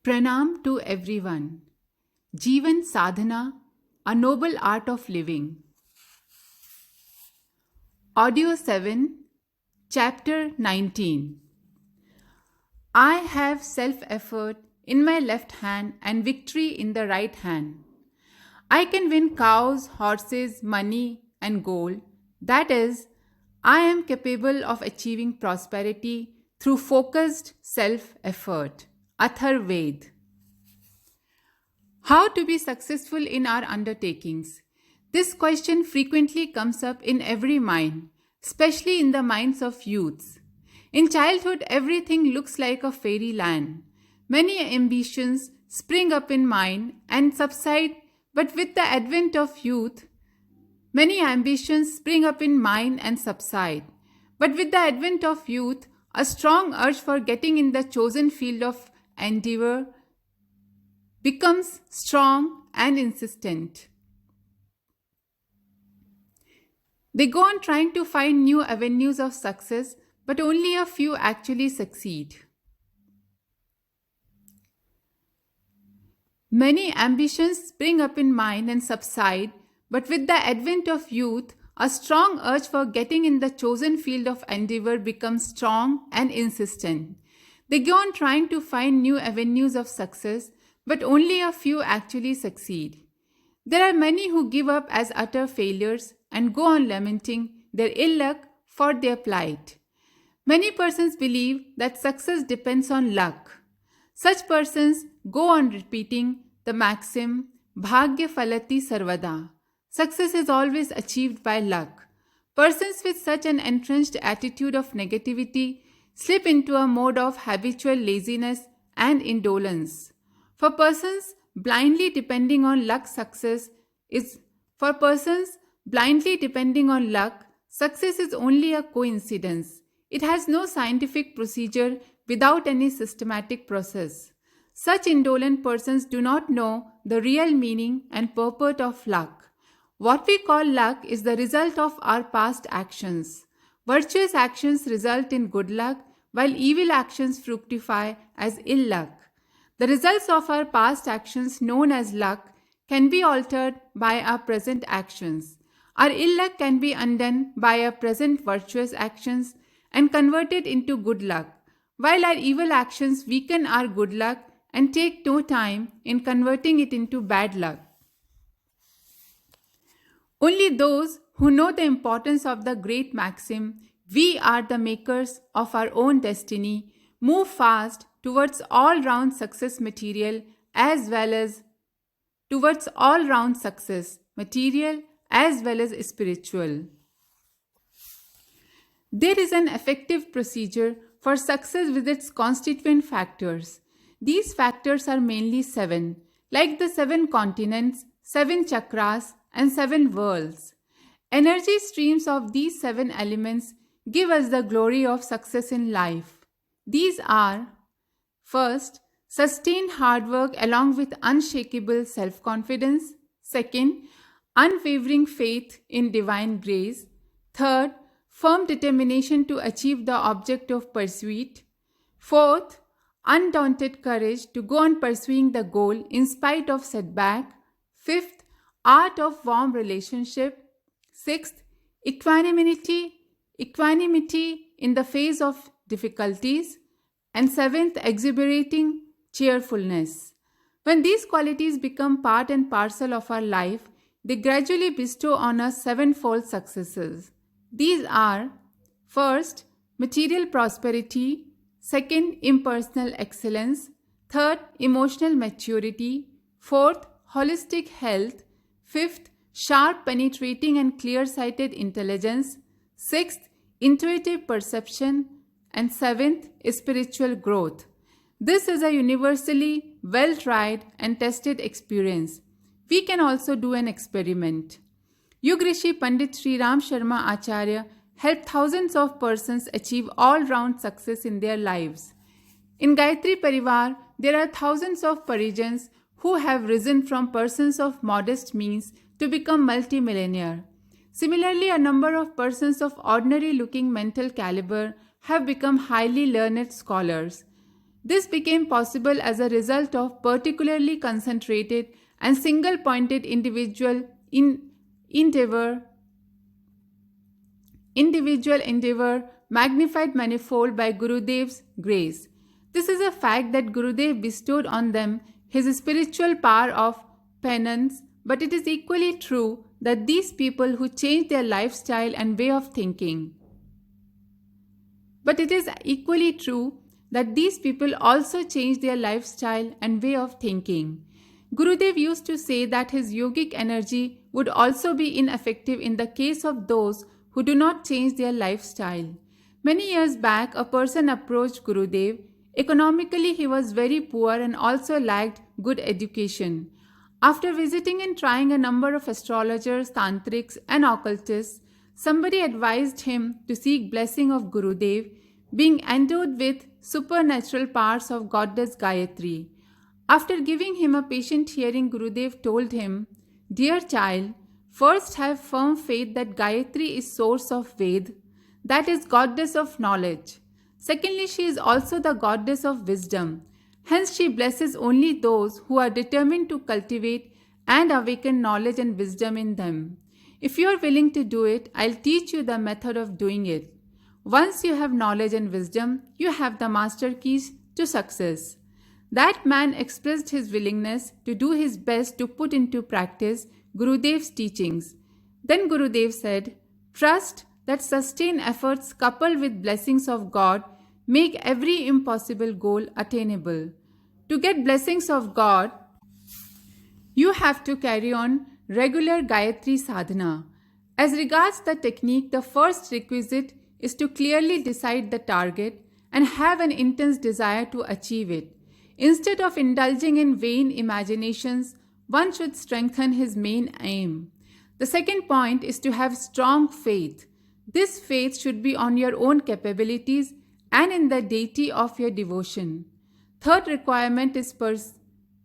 Pranam to everyone. Jeevan Sadhana, a noble art of living. Audio 7, Chapter 19. I have self-effort in my left hand and victory in the right hand. I can win cows, horses, money, and gold. That is, I am capable of achieving prosperity through focused self-effort. Atharved. How to be successful in our undertakings? This question frequently comes up in every mind, especially in the minds of youths. In childhood, everything looks like a fairyland. Many ambitions spring up in mind and subside, but with the advent of youth, many ambitions spring up in mind and subside. But with the advent of youth, a strong urge for getting in the chosen field of endeavor becomes strong and insistent. They go on trying to find new avenues of success, but only a few actually succeed. Many ambitions spring up in mind and subside, but with the advent of youth, a strong urge for getting in the chosen field of endeavor becomes strong and insistent. They go on trying to find new avenues of success, but only a few actually succeed. There are many who give up as utter failures and go on lamenting their ill luck for their plight. Many persons believe that success depends on luck. Such persons go on repeating the maxim, Bhagya Falati Sarvada. Success is always achieved by luck. Persons with such an entrenched attitude of negativity slip into a mode of habitual laziness and indolence. For persons blindly depending on luck, success is only a coincidence. It has no scientific procedure without any systematic process. Such indolent persons do not know the real meaning and purport of luck. What we call luck is the result of our past actions. Virtuous actions result in good luck, while evil actions fructify as ill luck. The results of our past actions, known as luck, can be altered by our present actions. Our ill luck can be undone by our present virtuous actions and converted into good luck, while our evil actions weaken our good luck and take no time in converting it into bad luck. Only those who know the importance of the great maxim, we are the makers of our own destiny, move fast towards all-round success material as well as spiritual. There is an effective procedure for success with its constituent factors. These factors are mainly 7, like the 7 continents, 7 chakras, and 7 worlds. Energy streams of these 7 elements give us the glory of success in life. These are: first, sustained hard work along with unshakable self-confidence. Second, unwavering faith in divine grace. Third, firm determination to achieve the object of pursuit. Fourth, undaunted courage to go on pursuing the goal in spite of setback. Fifth, art of warm relationship. Sixth, equanimity in the face of difficulties. And seventh, exuberating cheerfulness. When these qualities become part and parcel of our life, they gradually bestow on us 7-fold successes. These are: first, material prosperity; second, impersonal excellence; third, emotional maturity; fourth, holistic health; fifth, sharp, penetrating and clear-sighted intelligence; sixth, intuitive perception; and seventh, spiritual growth. This is a universally well-tried and tested experience. We can also do an experiment. Yug Rishi Pandit Sri Ram Sharma Acharya helped thousands of persons achieve all-round success in their lives. In Gayatri Parivar, there are thousands of Parijans who have risen from persons of modest means to become multimillionaire. Similarly, a number of persons of ordinary-looking mental caliber have become highly learned scholars. This became possible as a result of particularly concentrated and single-pointed individual endeavor, magnified manifold by Gurudev's grace. This is a fact that Gurudev bestowed on them his spiritual power of penance, but it is equally true that these people who changed their lifestyle and way of thinking. But it is equally true that these people also changed their lifestyle and way of thinking. Gurudev used to say that his yogic energy would also be ineffective in the case of those who do not change their lifestyle. Many years back, a person approached Gurudev. Economically, he was very poor and also lacked good education. After visiting and trying a number of astrologers, tantrics, and occultists, somebody advised him to seek blessing of Gurudev, being endowed with supernatural powers of goddess Gayatri. After giving him a patient hearing, Gurudev told him, "Dear child, first have firm faith that Gayatri is source of Ved, that is goddess of knowledge. Secondly, she is also the goddess of wisdom. Hence she blesses only those who are determined to cultivate and awaken knowledge and wisdom in them. If you are willing to do it, I'll teach you the method of doing it. Once you have knowledge and wisdom, you have the master keys to success." That man expressed his willingness to do his best to put into practice Gurudev's teachings. Then Gurudev said, "Trust that sustained efforts coupled with blessings of God make every impossible goal attainable. To get blessings of God, you have to carry on regular Gayatri sadhana. As regards the technique, the first requisite is to clearly decide the target and have an intense desire to achieve it. Instead of indulging in vain imaginations, one should strengthen his main aim. The second point is to have strong faith. This faith should be on your own capabilities and in the deity of your devotion. Third requirement is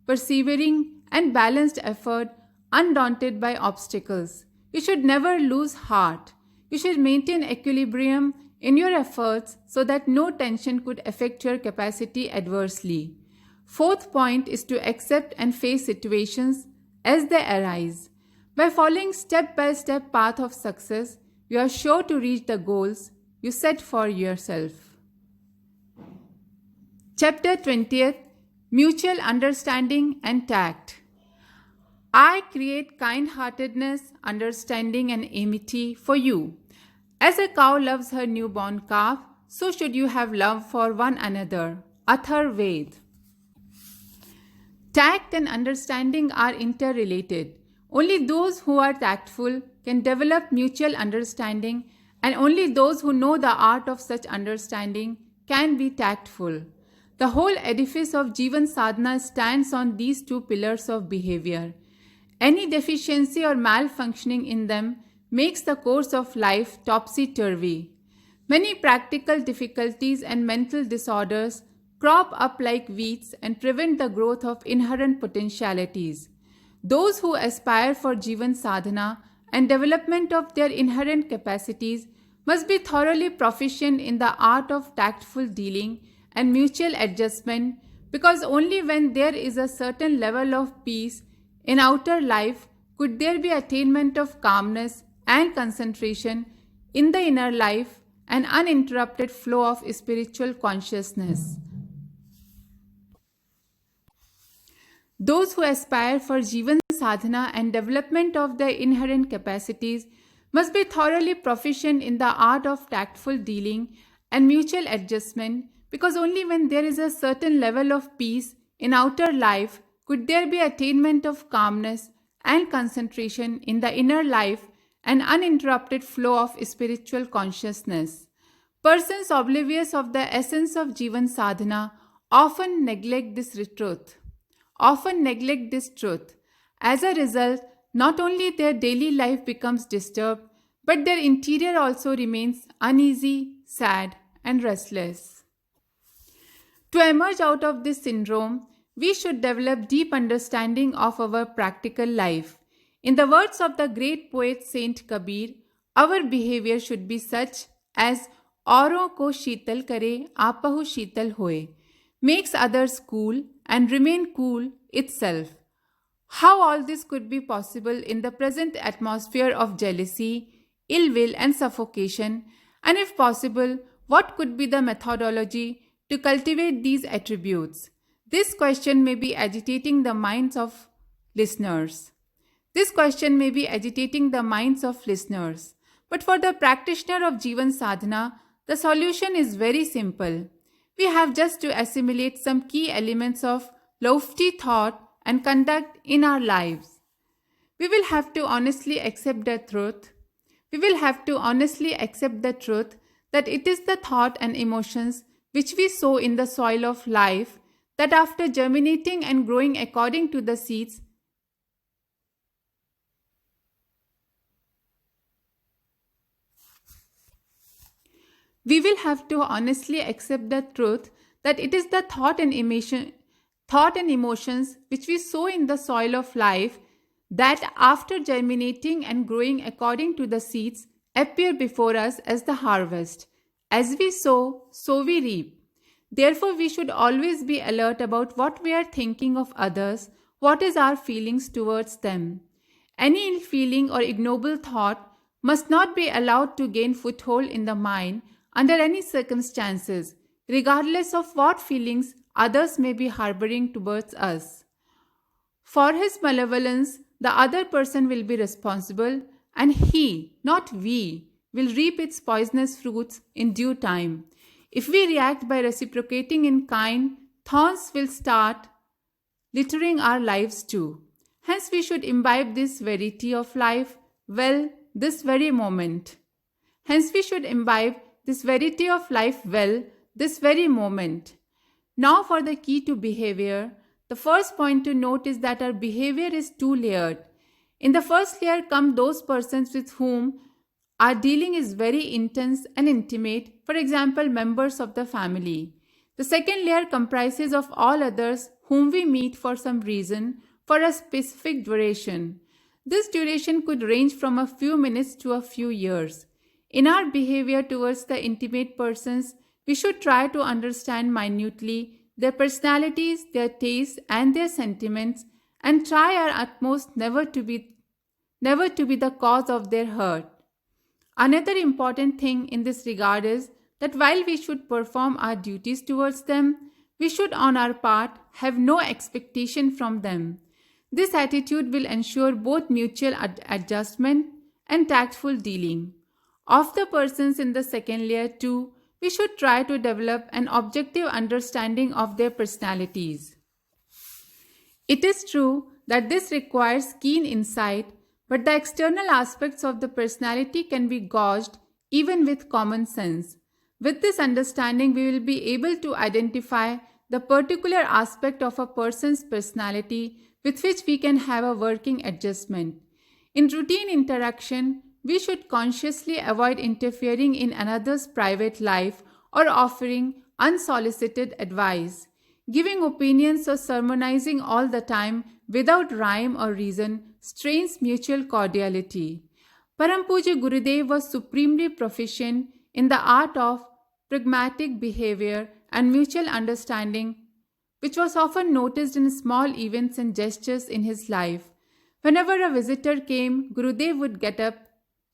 persevering and balanced effort, undaunted by obstacles. You should never lose heart. You should maintain equilibrium in your efforts so that no tension could affect your capacity adversely. Fourth point is to accept and face situations as they arise. By following step-by-step path of success, you are sure to reach the goals you set for yourself. Chapter 20th, Mutual Understanding and Tact. I create kind-heartedness, understanding and amity for you. As a cow loves her newborn calf, so should you have love for one another. Atharvaved. Tact and understanding are interrelated. Only those who are tactful can develop mutual understanding, and only those who know the art of such understanding can be tactful. The whole edifice of Jivan Sadhana stands on these two pillars of behavior. Any deficiency or malfunctioning in them makes the course of life topsy-turvy. Many practical difficulties and mental disorders crop up like weeds and prevent the growth of inherent potentialities. Those who aspire for Jivan Sadhana and development of their inherent capacities must be thoroughly proficient in the art of tactful dealing and mutual adjustment, because only when there is a certain level of peace in outer life could there be attainment of calmness and concentration in the inner life and uninterrupted flow of spiritual consciousness. Those who aspire for Jivan Sadhana and development of their inherent capacities must be thoroughly proficient in the art of tactful dealing and mutual adjustment, because only when there is a certain level of peace in outer life could there be attainment of calmness and concentration in the inner life and uninterrupted flow of spiritual consciousness. Persons oblivious of the essence of Jivan Sadhana often neglect this truth. As a result, not only their daily life becomes disturbed, but their interior also remains uneasy, sad, and restless. To emerge out of this syndrome, we should develop deep understanding of our practical life. In the words of the great poet Saint Kabir, our behavior should be such as औरों को शीतल करे आपहु शीतल होए, makes others cool and remain cool itself. How all this could be possible in the present atmosphere of jealousy, ill will, and suffocation, and if possible, what could be the methodology to cultivate these attributes? This question may be agitating the minds of listeners. This question may be agitating the minds of listeners. But for the practitioner of Jivan Sadhana, the solution is very simple. We have just to assimilate some key elements of lofty thought and conduct in our lives. We will have to honestly accept the truth. We will have to honestly accept the truth that it is the thought and emotions which we sow in the soil of life that after germinating and growing according to the seeds, we will have to honestly accept the truth that it is the thought and emotions which we sow in the soil of life that after germinating and growing according to the seeds appear before us as the harvest. As we sow, so we reap. Therefore, we should always be alert about what we are thinking of others, what is our feelings towards them. Any ill feeling or ignoble thought must not be allowed to gain foothold in the mind under any circumstances, regardless of what feelings others may be harboring towards us. For his malevolence, the other person will be responsible, and he, not we, will reap its poisonous fruits in due time. If we react by reciprocating in kind, thorns will start littering our lives too. Hence, we should imbibe this verity of life well this very moment. Hence, we should imbibe this verity of life well this very moment. Now, for the key to behavior, the first point to note is that our behavior is two-layered. In the first layer come those persons with whom our dealing is very intense and intimate, for example, members of the family. The second layer comprises of all others whom we meet for some reason for a specific duration. This duration could range from a few minutes to a few years. In our behavior towards the intimate persons, we should try to understand minutely their personalities, their tastes, and their sentiments, and try our utmost never to be the cause of their hurt. Another important thing in this regard is that while we should perform our duties towards them, we should on our part have no expectation from them. This attitude will ensure both mutual adjustment and tactful dealing. Of the persons in the second layer too, we should try to develop an objective understanding of their personalities. It is true that this requires keen insight, but the external aspects of the personality can be gauged even with common sense. With this understanding, we will be able to identify the particular aspect of a person's personality with which we can have a working adjustment. In routine interaction, we should consciously avoid interfering in another's private life or offering unsolicited advice. Giving opinions or sermonizing all the time without rhyme or reason strains mutual cordiality. Param Pujya Gurudev was supremely proficient in the art of pragmatic behavior and mutual understanding, which was often noticed in small events and gestures in his life. Whenever a visitor came, Gurudev would get up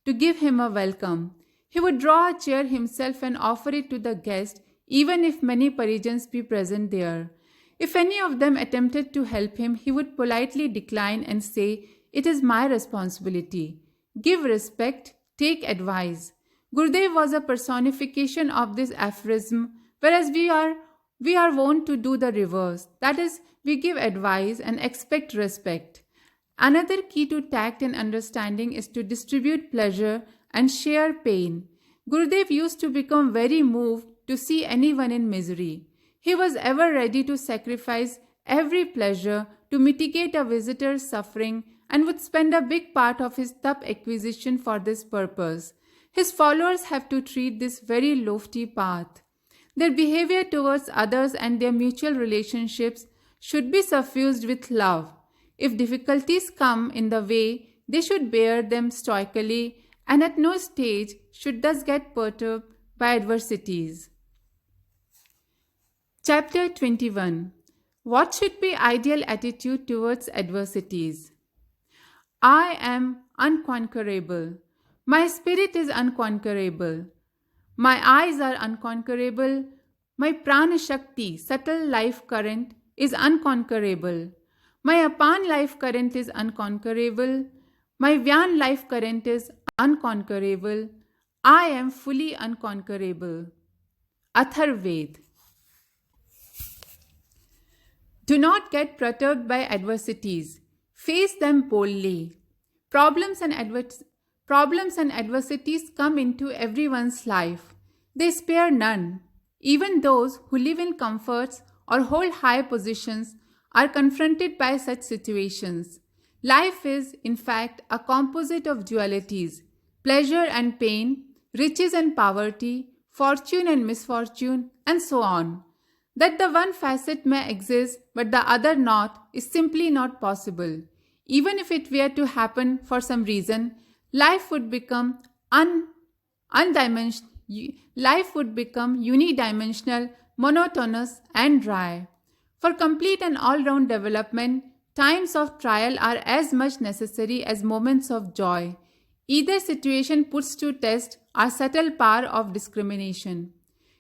to give him a welcome. He would draw a chair himself and offer it to the guest, even if many Parijans be present there. If any of them attempted to help him, he would politely decline and say, "It is my responsibility." Give respect, take advice. Gurudev was a personification of this aphorism, whereas we are wont to do the reverse. That is, we give advice and expect respect. Another key to tact and understanding is to distribute pleasure and share pain. Gurudev used to become very moved to see anyone in misery. He was ever ready to sacrifice every pleasure to mitigate a visitor's suffering and would spend a big part of his tap acquisition for this purpose. His followers have to treat this very lofty path. Their behavior towards others and their mutual relationships should be suffused with love. If difficulties come in the way, they should bear them stoically and at no stage should thus get perturbed by adversities. Chapter 21. What should be ideal attitude towards adversities? I am unconquerable. My spirit is unconquerable. My eyes are unconquerable. My prana shakti, subtle life current, is unconquerable. My apan life current is unconquerable. My Vyan life current is unconquerable. I am fully unconquerable. Atharved. Do not get perturbed by adversities. Face them boldly. Problems and adversities come into everyone's life. They spare none. Even those who live in comforts or hold high positions are confronted by such situations. Life is, in fact, a composite of dualities: pleasure and pain, riches and poverty, fortune and misfortune, and so on. That the one facet may exist but the other not is simply not possible. Even if it were to happen for some reason, life would become unidimensional, monotonous, and dry. For complete and all-round development, times of trial are as much necessary as moments of joy. Either situation puts to test our subtle power of discrimination.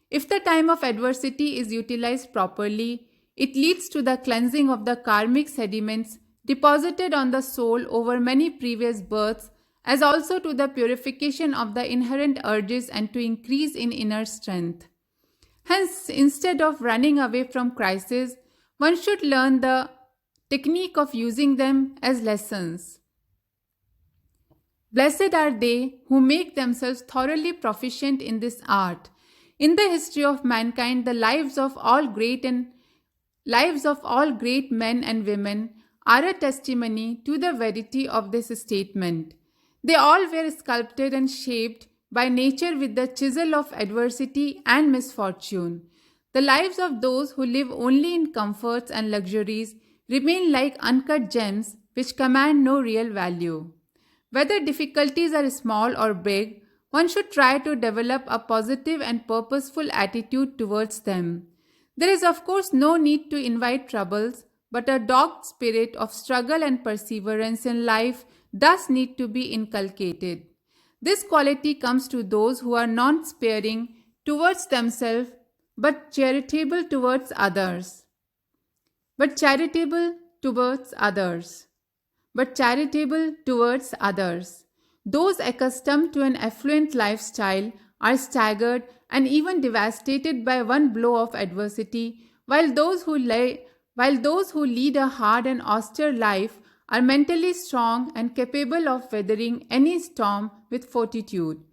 If the time of adversity is utilized properly, it leads to the cleansing of the karmic sediments deposited on the soul over many previous births, as also to the purification of the inherent urges and to increase in inner strength. Hence, instead of running away from crises, one should learn the technique of using them as lessons. Blessed are they who make themselves thoroughly proficient in this art. In the history of mankind, the lives of all great men and women are a testimony to the verity of this statement. They all were sculpted and shaped by nature with the chisel of adversity and misfortune. The lives of those who live only in comforts and luxuries remain like uncut gems which command no real value. Whether difficulties are small or big, one should try to develop a positive and purposeful attitude towards them. There is, of course, no need to invite troubles, but a dogged spirit of struggle and perseverance in life does need to be inculcated. This quality comes to those who are non-sparing towards themselves, but charitable towards others. Those accustomed to an affluent lifestyle are staggered and even devastated by one blow of adversity, while those who lead a hard and austere life are mentally strong and capable of weathering any storm with fortitude.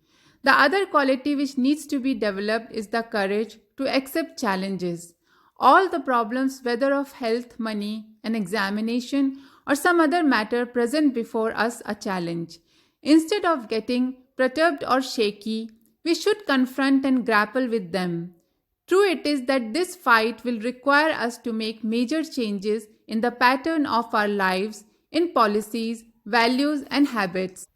The other quality which needs to be developed is the courage to accept challenges. All the problems, whether of health, money, an examination, or some other matter, present before us a challenge. Instead of getting perturbed or shaky, we should confront and grapple with them. True it is that this fight will require us to make major changes in the pattern of our lives, in policies, values, and habits.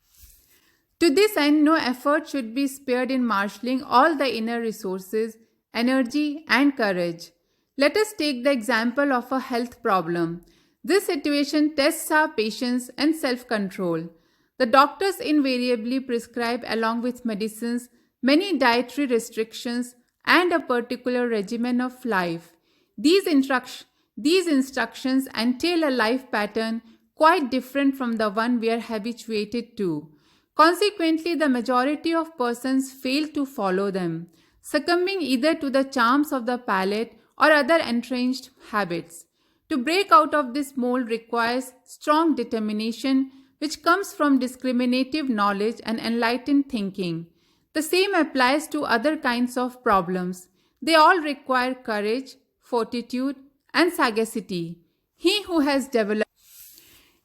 To this end, no effort should be spared in marshalling all the inner resources, energy, and courage. Let us take the example of a health problem. This situation tests our patience and self-control. The doctors invariably prescribe, along with medicines, many dietary restrictions and a particular regimen of life. These instructions entail a life pattern quite different from the one we are habituated to. Consequently, the majority of persons fail to follow them, succumbing either to the charms of the palate or other entrenched habits. To break out of this mold requires strong determination, which comes from discriminative knowledge and enlightened thinking. The same applies to other kinds of problems. They all require courage, fortitude, and sagacity. He who has developed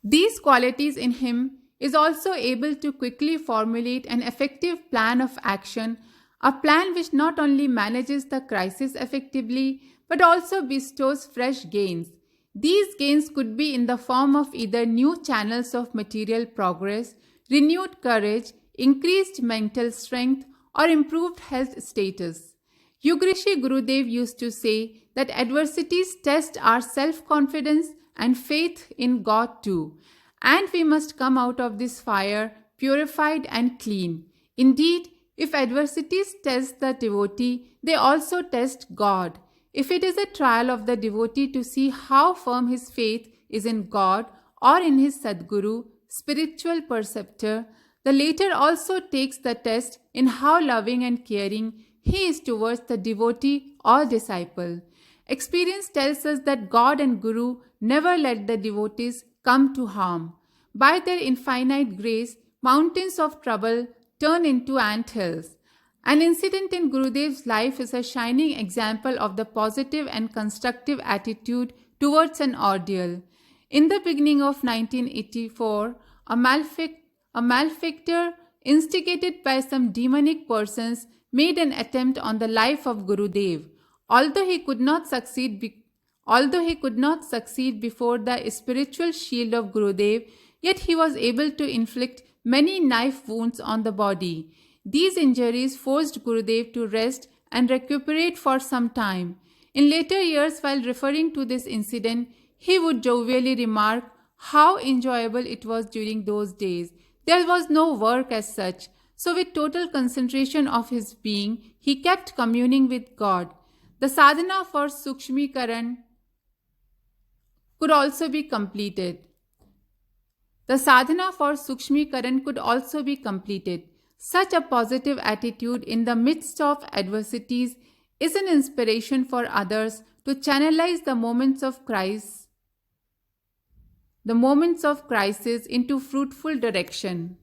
these qualities in him is also able to quickly formulate an effective plan of action, a plan which not only manages the crisis effectively but also bestows fresh gains. These gains could be in the form of either new channels of material progress, renewed courage, increased mental strength, or improved health status. Yugrishi Gurudev used to say that adversities test our self-confidence and faith in God too, and we must come out of this fire purified and clean. Indeed, if adversities test the devotee, they also test God. If it is a trial of the devotee to see how firm his faith is in God or in his Sadguru, spiritual preceptor, the latter also takes the test in how loving and caring he is towards the devotee or disciple. Experience tells us that God and Guru never let the devotees come to harm. By their infinite grace, mountains of trouble turn into ant hills. An incident in Gurudev's life is a shining example of the positive and constructive attitude towards an ordeal. In the beginning of 1984, a malefactor instigated by some demonic persons made an attempt on the life of Gurudev. Although he could not succeed before the spiritual shield of Gurudev, yet he was able to inflict many knife wounds on the body. These injuries forced Gurudev to rest and recuperate for some time. In later years, while referring to this incident, he would jovially remark how enjoyable it was during those days. There was no work as such, so with total concentration of his being, he kept communing with God. The sadhana for Sukshmikaran could also be completed. Such a positive attitude in the midst of adversities is an inspiration for others to channelize the moments of crisis into fruitful direction.